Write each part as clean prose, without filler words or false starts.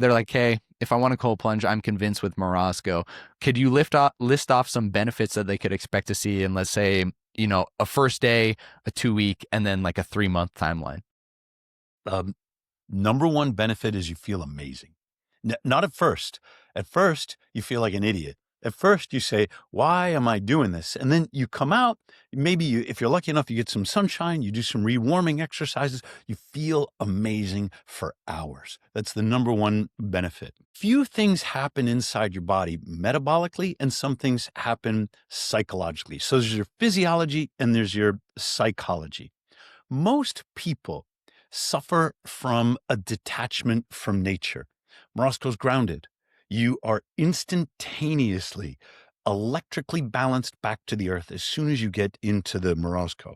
They're like, hey, if I want a cold plunge, I'm convinced with Morosco. Could you list off some benefits that they could expect to see in, let's say, a first day, a 2 week, and then like a 3 month timeline? Um, Number one benefit is you feel amazing. Not at first. At first, you feel like an idiot. At first, you say, why am I doing this? And then you come out, maybe if you're lucky enough, you get some sunshine, you do some rewarming exercises, you feel amazing for hours. That's the number one benefit. Few things happen inside your body metabolically, and some things happen psychologically. So there's your physiology and there's your psychology. Most people suffer from a detachment from nature. Morosco's grounded. You are instantaneously electrically balanced back to the earth as soon as you get into the Morosco.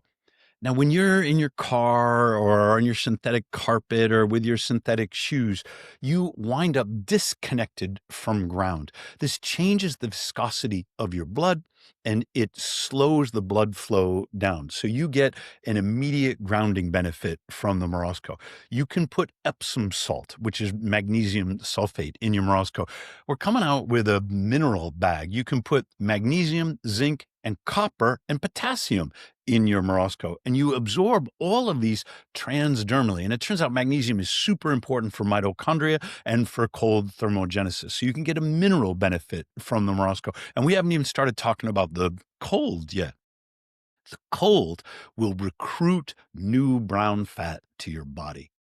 Now, when you're in your car or on your synthetic carpet or with your synthetic shoes, you wind up disconnected from ground. This changes the viscosity of your blood and it slows the blood flow down. So you get an immediate grounding benefit from the Morosco. You can put Epsom salt, which is magnesium sulfate, in your Morosco. We're coming out with a mineral bag. You can put magnesium, zinc, and copper and potassium in your Morosco, and you absorb all of these transdermally. And it turns out magnesium is super important for mitochondria and for cold thermogenesis. So you can get a mineral benefit from the Morosco. And we haven't even started talking about the cold yet. The cold will recruit new brown fat to your body.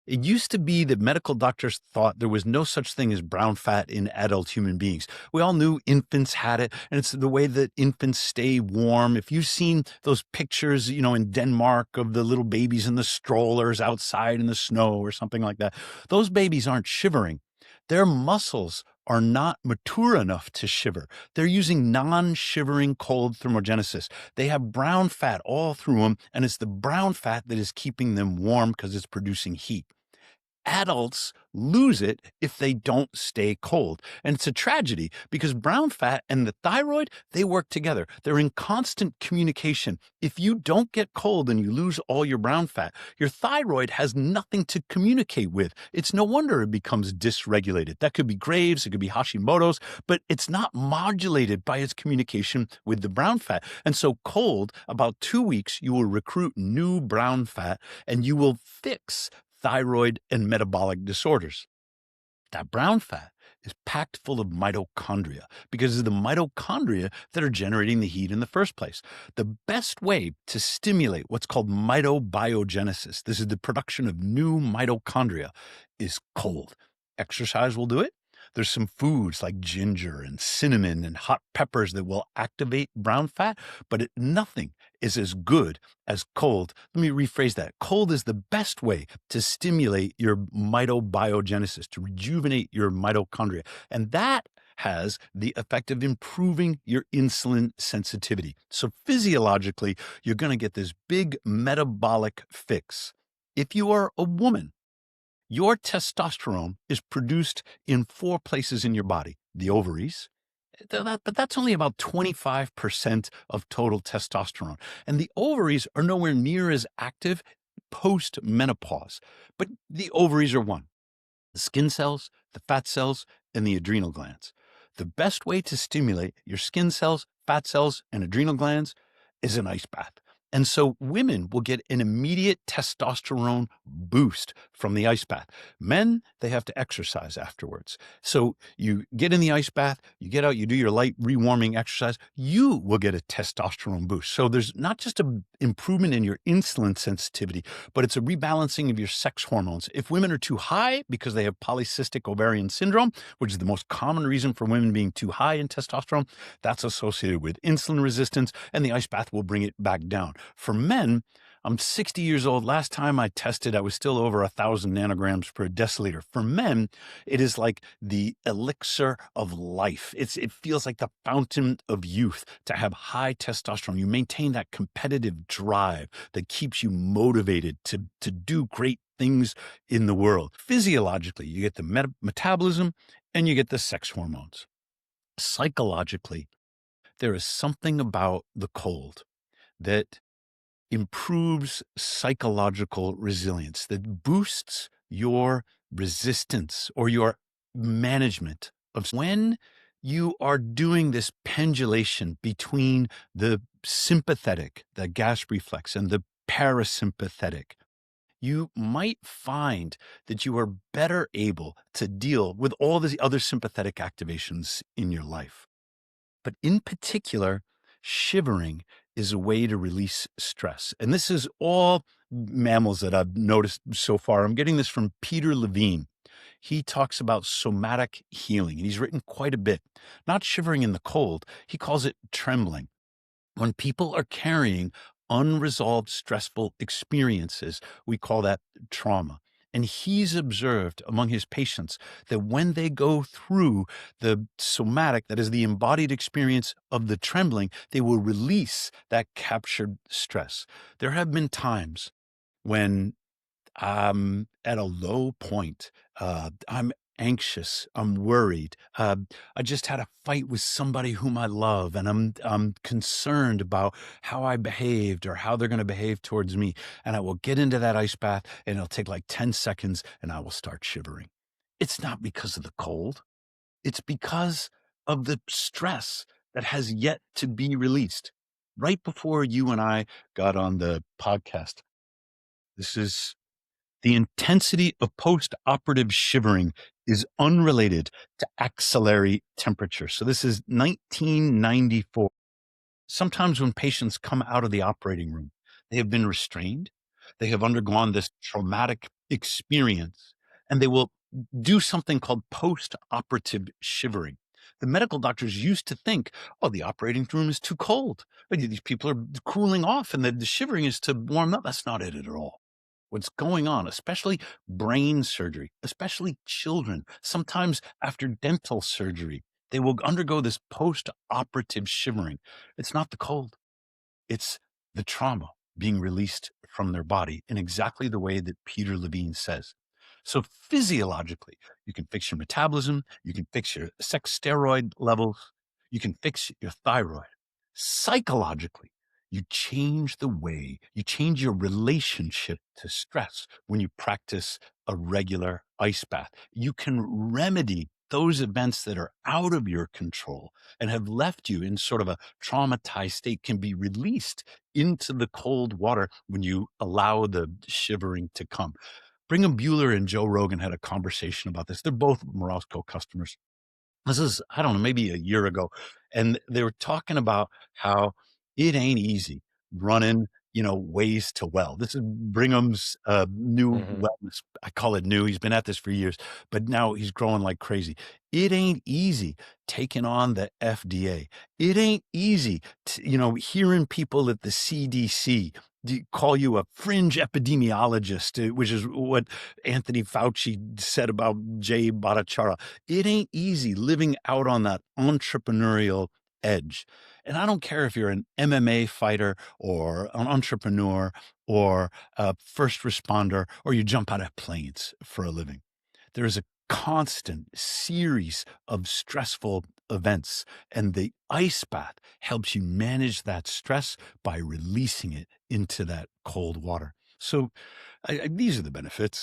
It used to be that medical doctors thought there was no such thing as brown fat in adult human beings. We all knew infants had it, and it's the way that infants stay warm. If you've seen those pictures, in Denmark of the little babies in the strollers outside in the snow or something like that, those babies aren't shivering. Their muscles are not mature enough to shiver. They're using non-shivering cold thermogenesis. They have brown fat all through them, and it's the brown fat that is keeping them warm because it's producing heat. Adults lose it if they don't stay cold. And it's a tragedy because brown fat and the thyroid, they work together. They're in constant communication. If you don't get cold and you lose all your brown fat, your thyroid has nothing to communicate with. It's no wonder it becomes dysregulated. That could be Graves, it could be Hashimoto's, but it's not modulated by its communication with the brown fat. And so cold, about 2 weeks, you will recruit new brown fat and you will fix thyroid and metabolic disorders. That brown fat is packed full of mitochondria because it's the mitochondria that are generating the heat in the first place. The best way to stimulate what's called mitobiogenesis, this is the production of new mitochondria, is cold. Exercise will do it. There's some foods like ginger and cinnamon and hot peppers that will activate brown fat, but nothing is as good as cold. Let me rephrase that. Cold is the best way to stimulate your mitobiogenesis, to rejuvenate your mitochondria. And that has the effect of improving your insulin sensitivity. So physiologically, you're going to get this big metabolic fix. If you are a woman, your testosterone is produced in 4 places in your body: the ovaries, but that's only about 25% of total testosterone. And the ovaries are nowhere near as active post menopause, but the ovaries are one: the skin cells, the fat cells, and the adrenal glands. The best way to stimulate your skin cells, fat cells, and adrenal glands is an ice bath. And so women will get an immediate testosterone boost from the ice bath. Men, they have to exercise afterwards. So you get in the ice bath, you get out, you do your light rewarming exercise, you will get a testosterone boost. So there's not just an improvement in your insulin sensitivity, but it's a rebalancing of your sex hormones. If women are too high because they have polycystic ovarian syndrome, which is the most common reason for women being too high in testosterone, that's associated with insulin resistance, and the ice bath will bring it back down. For men, I'm 60 years old. Last time I tested, I was still over 1,000 nanograms per deciliter. For men, it is like the elixir of life. It feels like the fountain of youth to have high testosterone. You maintain that competitive drive that keeps you motivated to do great things in the world. Physiologically, you get the metabolism and you get the sex hormones. Psychologically, there is something about the cold that improves psychological resilience, that boosts your resistance or your management of when you are doing this pendulation between the sympathetic, the gas reflex, and the parasympathetic, you might find that you are better able to deal with all the other sympathetic activations in your life. But in particular, shivering is a way to release stress. And this is all mammals that I've noticed so far. I'm getting this from Peter Levine. He talks about somatic healing, and he's written quite a bit. Not shivering in the cold, he calls it trembling. When people are carrying unresolved stressful experiences, we call that trauma. And he's observed among his patients that when they go through the somatic, that is the embodied experience of the trembling, they will release that captured stress. There have been times when I'm at a low point. I'm anxious. I'm worried. I just had a fight with somebody whom I love, and I'm concerned about how I behaved or how they're going to behave towards me. And I will get into that ice bath, and it'll take like 10 seconds, and I will start shivering. It's not because of the cold. It's because of the stress that has yet to be released. Right before you and I got on the podcast, this is the intensity of post-operative shivering is unrelated to axillary temperature. So this is 1994. Sometimes when patients come out of the operating room, they have been restrained, they have undergone this traumatic experience, and they will do something called post-operative shivering. The medical doctors used to think, oh, the operating room is too cold. These people are cooling off and the shivering is to warm up. That's not it at all. What's going on, especially brain surgery, especially children, sometimes after dental surgery, they will undergo this post-operative shivering. It's not the cold. It's the trauma being released from their body in exactly the way that Peter Levine says. So physiologically, you can fix your metabolism, you can fix your sex steroid levels, you can fix your thyroid. Psychologically, you change the way, you change your relationship to stress when you practice a regular ice bath. You can remedy those events that are out of your control and have left you in sort of a traumatized state can be released into the cold water when you allow the shivering to come. Brigham Bueller and Joe Rogan had a conversation about this. They're both Morosco customers. This is, I don't know, maybe a year ago. And they were talking about how it ain't easy running, ways to well. This is Brigham's new Hmm. wellness. I call it new. He's been at this for years, but now he's growing like crazy. It ain't easy taking on the FDA. It ain't easy, hearing people at the CDC call you a fringe epidemiologist, which is what Anthony Fauci said about Jay Bhattacharya. It ain't easy living out on that entrepreneurial edge. And I don't care if you're an MMA fighter or an entrepreneur or a first responder or you jump out of planes for a living. There is a constant series of stressful events, and the ice bath helps you manage that stress by releasing it into that cold water. So these are the benefits.